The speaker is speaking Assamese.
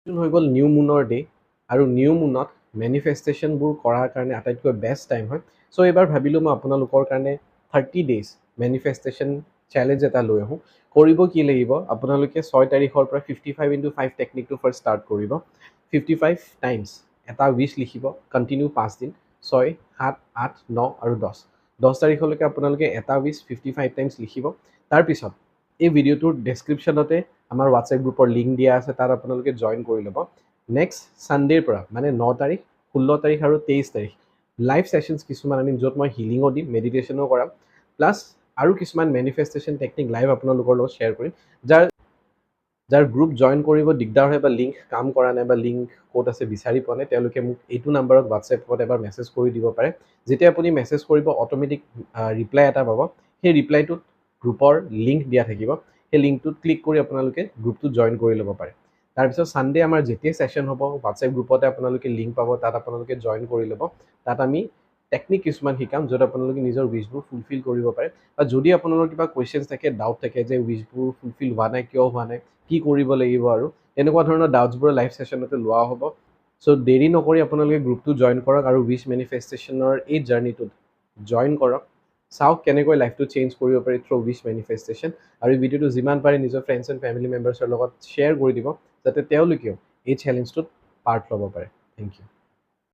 হৈ গ'ল নিউ মুনৰ ডে আৰু নিউ মুনত মেনিফেষ্টেশ্যনবোৰ কৰাৰ কাৰণে আটাইতকৈ বেষ্ট টাইম হয় চ' এইবাৰ ভাবিলোঁ মই আপোনালোকৰ কাৰণে 30 ডেইজ মেনিফেষ্টেশ্যন চেলেঞ্জ এটা লৈ আহোঁ কৰিব কি লাগিব আপোনালোকে 6 তাৰিখৰ পৰা 55x5 টেকনিকটো ফাৰ্ষ্ট ষ্টাৰ্ট কৰিব 55 টাইমছ এটা উইচ লিখিব কণ্টিনিউ 5 দিন 6 7 8 9 আৰু 10 তাৰিখলৈকে আপোনালোকে এটা উইচ 55 টাইমছ লিখিব তাৰপিছত এই ভিডিঅ'টোৰ ডেছক্ৰিপশ্যনতে আমাৰ হোৱাটছএপ গ্ৰুপৰ লিংক দিয়া আছে তাত আপোনালোকে জইন কৰি ল'ব নেক্সট ছানডেৰ পৰা মানে 9 তাৰিখ 16 তাৰিখ আৰু 23 তাৰিখ লাইভ ছেশ্যনছ কিছুমান আনিম য'ত মই হিলিঙো দিম মেডিটেশ্যনো কৰাম প্লাছ আৰু কিছুমান মেনিফেষ্টেশ্যন টেকনিক লাইভ আপোনালোকৰ লগত শ্বেয়াৰ কৰিম যাৰ গ্ৰুপ জইন কৰিব দিগদাৰ হয় বা লিংক কাম কৰা নাই বা লিংক ক'ত আছে বিচাৰি পোৱা নাই তেওঁলোকে মোক এইটো নাম্বাৰত হোৱাটছএপত এবাৰ মেছেজ কৰি দিব পাৰে যেতিয়া আপুনি মেছেজ কৰিব অট'মেটিক ৰিপ্লাই এটা পাব সেই ৰিপ্লাইটোত গ্ৰুপৰ লিংক দিয়া থাকিব সেই লিংকটোত ক্লিক কৰি আপোনালোকে গ্ৰুপটোত জইন কৰি ল'ব পাৰে তাৰপিছত ছানডে আমাৰ যেতিয়া ছেশ্যন হ'ব হোৱাটছএপ গ্ৰুপতে আপোনালোকে লিংক পাব তাত আপোনালোকে জইন কৰি ল'ব তাত আমি টেকনিক কিছুমান শিকাম য'ত আপোনালোকে নিজৰ উইচবোৰ ফুলফিল কৰিব পাৰে বা যদি আপোনালোকৰ কিবা কুৱেশ্যনছ থাকে ডাউট থাকে যে উইচবোৰ ফুলফিল হোৱা নাই কিয় হোৱা নাই কি কৰিব লাগিব আৰু তেনেকুৱা ধৰণৰ ডাউটছবোৰ লাইভ ছেশ্যনতে লোৱা হ'ব চ' দেৰি নকৰি আপোনালোকে গ্ৰুপটো জইন কৰক আৰু উইচ মেনিফেষ্টেশ্যনৰ এই জাৰ্ণিটোত জইন কৰক চাওক কেনেকৈ লাইফটো চেঞ্জ কৰিব পাৰি থ্ৰু উইচ মেনিফেষ্টেশ্যন আৰু এই ভিডিঅ'টো যিমান পাৰে নিজৰ ফ্ৰেণ্ডছ এণ্ড ফেমিলি মেম্বাৰ্ছৰ লগত শ্বেয়াৰ কৰি দিব যাতে তেওঁলোকেও এই চেলেঞ্জটোত পাৰ্ট ল'ব পাৰে থেংক ইউ